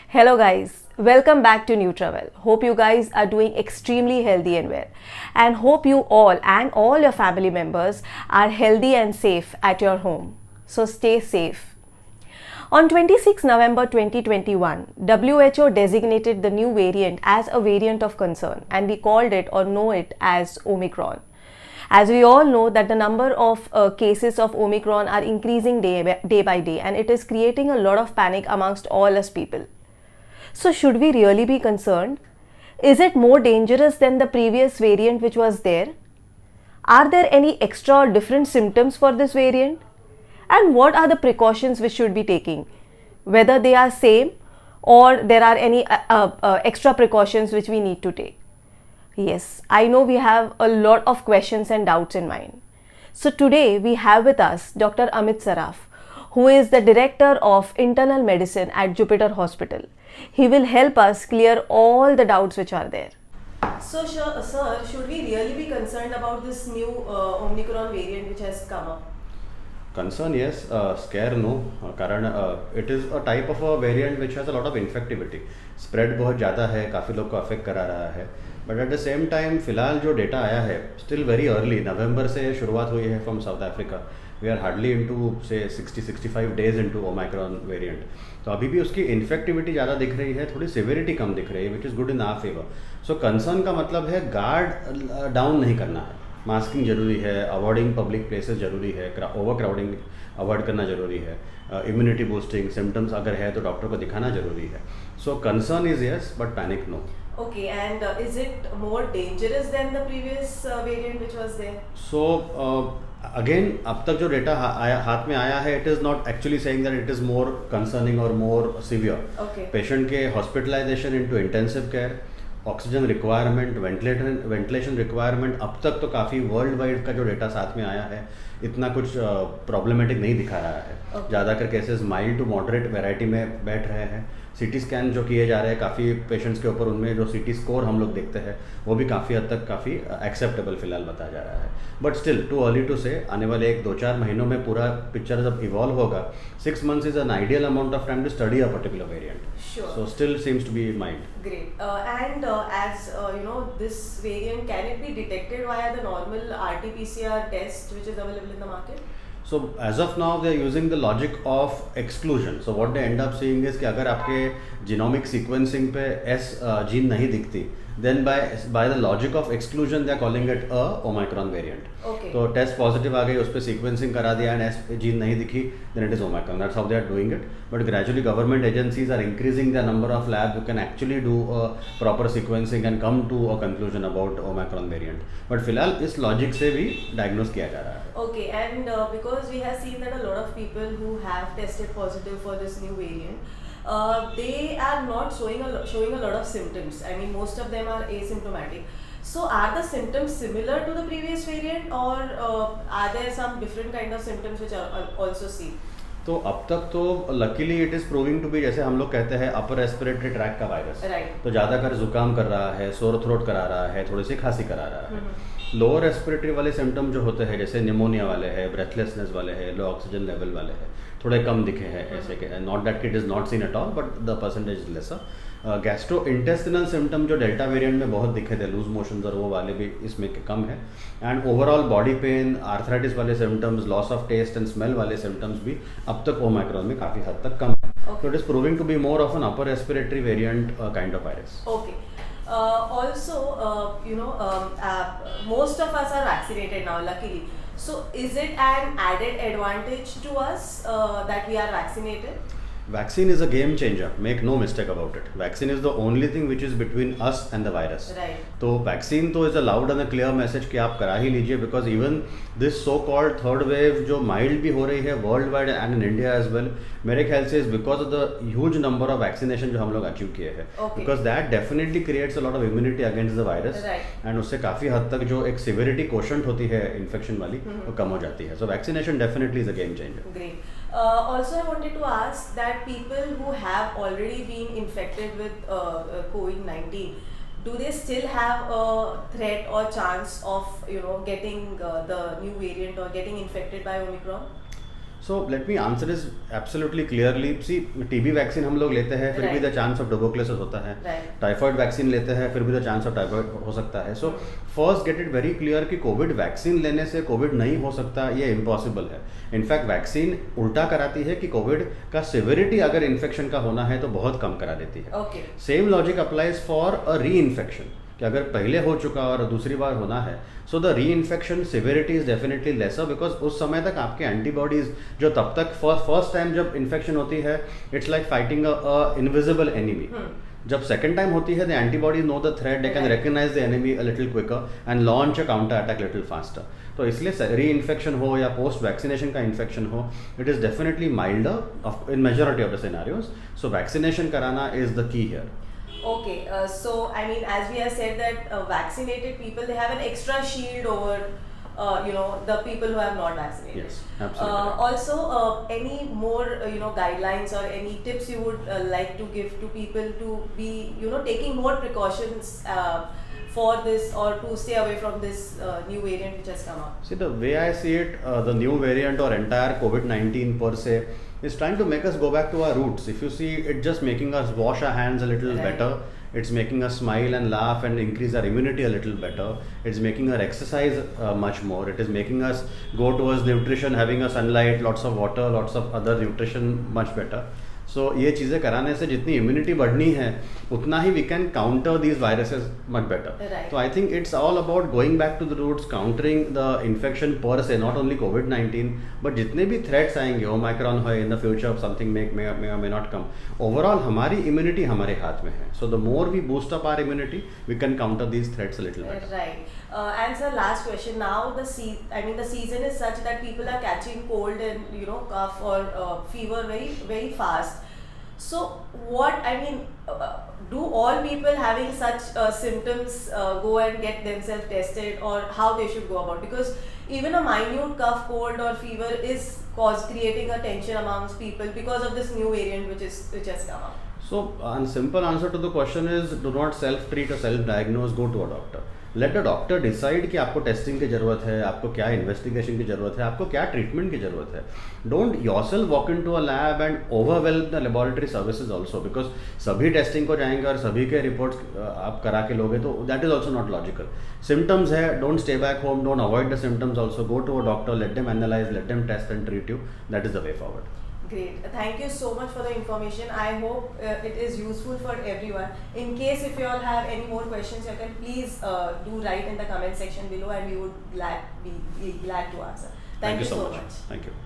Hello guys, welcome back to New Travel. Hope you guys are doing extremely healthy and well. And hope you all and all your family members are healthy and safe at your home. So stay safe. On 26 November 2021, WHO designated the new variant as a variant of concern and we called it or know it as Omicron. As we all know that the number of cases of Omicron are increasing day by day and it is creating a lot of panic amongst all us people. So should we really be concerned? Is it more dangerous than the previous variant which was there? Are there any extra or different symptoms for this variant? And what are the precautions we should be taking? Whether they are same or there are any extra precautions which we need to take? Yes, I know we have a lot of questions and doubts in mind. So today we have with us Dr. Amit Saraf, who is the Director of Internal Medicine at Jupiter Hospital. He will help us clear all the doubts which are there. So, sir, should we really be concerned about this new Omicron variant which has come up? Concern yes, scare no. कारण it is a type of a variant which has a lot of infectivity. Spread बहुत ज़्यादा है, काफ़ी लोग को affect करा रहा है. But at the same time फिलहाल जो डेटा आया है still very early. नवंबर से शुरुआत हुई है from South Africa. We are hardly into say 60-65 days into Omicron variant. तो अभी भी उसकी इन्फेक्टिविटी ज़्यादा दिख रही है, थोड़ी सिविरिटी कम दिख रही है, which is good in our favour. So concern का मतलब है गार्ड डाउन नहीं करना है. मास्किंग जरूरी है, अवॉइडिंग पब्लिक प्लेसेस जरूरी है, ओवर क्राउडिंग अवॉइड करना जरूरी है, इम्यूनिटी बूस्टिंग सिम्टम्स अगर है तो डॉक्टर को दिखाना जरूरी है. So concern is yes but panic no. Okay, and is it more dangerous than the previous variant which was there? So again, अब तक जो डेटा हाथ में आया है, it is not actually saying that it is more concerning or more severe. Okay. Patient के hospitalisation into intensive care, oxygen requirement, ventilation requirement, अब तक तो काफ़ी वर्ल्ड वाइड का जो डेटा साथ में आया है इतना कुछ प्रॉब्लमेटिक नहीं दिखा रहा है. ज़्यादातर cases mild to moderate variety में बैठ रहे हैं. सीटी स्कैन जो किए जा रहे हैं काफ़ी पेशेंट्स के ऊपर, उनमें जो सीटी स्कोर हम लोग देखते हैं वो भी काफ़ी हद तक काफ़ी एक्सेप्टेबल फिलहाल बताया जा रहा है. But still too early to say. आने वाले 1-2-4 महीनों में पूरा पिक्चर जब इवॉल्व होगा, 6 months is an ideal amount of time to study a particular variant. Sure. So still seems to be mild. Great. And as you know, this variant, can it be detected via the normal RT-PCR test which is available in the market? So as of now they are using the logic of exclusion. So what they end up seeing is कि अगर आपके genomic sequencing पे S gene नहीं दिखती, then by the logic of exclusion they are calling it a Omicron variant. Okay. तो test positive आ गई, उस पर सीक्वेंसिंग करा दिया एंड एस जीन नहीं दिखी, then it is Omicron. That's how they are doing it. But gradually government agencies are increasing the number of lab who can actually do proper sequencing and come to a conclusion about Omicron variant. But फिलहाल इस logic से भी diagnose किया जा रहा है. Okay, and because we have seen that a lot of people who have tested positive for this new variant, they are not showing a lot of symptoms. I mean, most of them are asymptomatic. So, are the symptoms similar to the previous variant, or are there some different kind of symptoms which are also seen? तो अब तक तो luckily it is proving to be, जैसे हम लोग कहते हैं, upper respiratory track का वायरस. Right. तो ज़्यादातर जुकाम कर रहा है, सोर थ्रोट करा रहा है, थोड़ी सी खांसी करा रहा है. लोअर रेस्पिरेटरी वाले सिम्टम जो होते हैं, जैसे निमोनिया वाले हैं, ब्रेथलेसनेस वाले हैं, लो ऑक्सीजन लेवल वाले हैं, थोड़े कम दिखे हैं ऐसे के. Not that it is not seen at all but the percentage is lesser. Gastro intestinal symptom जो डेल्टा वेरिएंट में बहुत दिखे थे, लूज मोशंस और वो वाले भी इसमें कम है. And overall body pain, arthritis वाले symptoms, loss of taste and smell वाले सिम्टम्स भी अब तक ओमाइक्रॉन में काफ़ी हद तक कम है. So it is proving to be more of an upper respiratory variant kind of virus. Okay. Also, most of us are vaccinated now, luckily. So, is it an added advantage to us that we are vaccinated? Vaccine is a game changer. Make no mistake about it. Vaccine is the only thing which is between us and the virus. Right. तो vaccine तो is a loud and a clear message कि आप करा ही लीजिए, because even this so called third wave जो mild भी हो रही है world wide and in India as well, मेरे ख्याल से is because of the huge number of vaccination जो हम लोग अचीव किए हैं. Because that definitely creates a lot of immunity against the virus. And उससे काफ़ी हद तक जो एक सिविरिटी कोशंट होती है इन्फेक्शन वाली वो कम हो जाती है. So vaccination definitely is a game changer. Great. Also, I wanted to ask that people who have already been infected with COVID-19, do they still have a threat or chance of getting the new variant or getting infected by Omicron? So let me answer this absolutely clearly. See, TB vaccine हम लोग लेते हैं फिर भी the chance of tuberculosis होता है. Typhoid vaccine लेते हैं फिर भी द चांस ऑफ टाइफाइड हो सकता है. So first get it very clear कि कोविड वैक्सीन लेने से कोविड नहीं हो सकता, ये इम्पॉसिबल है. इनफैक्ट वैक्सीन उल्टा कराती है कि कोविड का सिविरिटी अगर इन्फेक्शन का होना है तो बहुत कम करा देती है. Same logic applies for a री इन्फेक्शन कि अगर पहले हो चुका और दूसरी बार होना है, so the re infection severity is definitely lesser, because उस समय तक आपके एंटीबॉडीज जो तब तक फर्स्ट टाइम जब इन्फेक्शन होती है it's like fighting a invisible enemy. जब सेकंड टाइम होती है the antibodies know the threat, they can recognise the enemy a little quicker and launch a counter attack little faster. तो इसलिए reinfection हो या post vaccination का infection हो, it is definitely milder in majority of the scenarios. So vaccination कराना is the key here. Okay, so I mean, as we have said that vaccinated people, they have an extra shield over, the people who have not vaccinated. Yes, absolutely. Also, any more, guidelines or any tips you would like to give to people to be, taking more precautions for this or to stay away from this new variant which has come up? See, the way I see it, the new variant or entire COVID-19 per se is trying to make us go back to our roots. If you see, it's just making us wash our hands a little better. It's making us smile and laugh and increase our immunity a little better. It's making our exercise much more. It is making us go towards nutrition, having a sunlight, lots of water, lots of other nutrition much better. So ये चीज़ें कराने से जितनी immunity बढ़नी है उतना ही we can counter these viruses much better. तो I think it's all about going back to the roots, countering the infection per se, not only covid but जितने भी थ्रेट्स आएंगे, ओमाइक्रॉन हो in the future, something may not come, overall हमारी immunity हमारे हाथ में है. So the more we boost up our immunity we can counter these threats a little better. Right. And sir, last question. Now the season is such that people are catching cold and cough or fever very very fast. So do all people having such symptoms go and get themselves tested, or how they should go about? Because even a minute cough, cold or fever is creating a tension amongst people because of this new variant which has come up. So, a simple answer to the question is do not self-treat or self-diagnose, go to a doctor. Let the doctor decide कि आपको testing की ज़रूरत है, आपको क्या investigation की ज़रूरत है, आपको क्या ट्रीटमेंट की ज़रूरत है. Don't yourself walk in to a lab and overwhelm the laboratory services also, because सभी टेस्टिंग को जाएंगे और सभी के रिपोर्ट्स आप करा के लोगे तो that is also not logical. Symptoms है, don't stay back home, don't avoid the symptoms also, go to a doctor, let them analyse, let them test and treat you. That is the way forward. Great. Thank you so much for the information. I hope it is useful for everyone. In case if you all have any more questions, you can please do write in the comment section below and we would be glad to answer. Thank you so much. Thank you.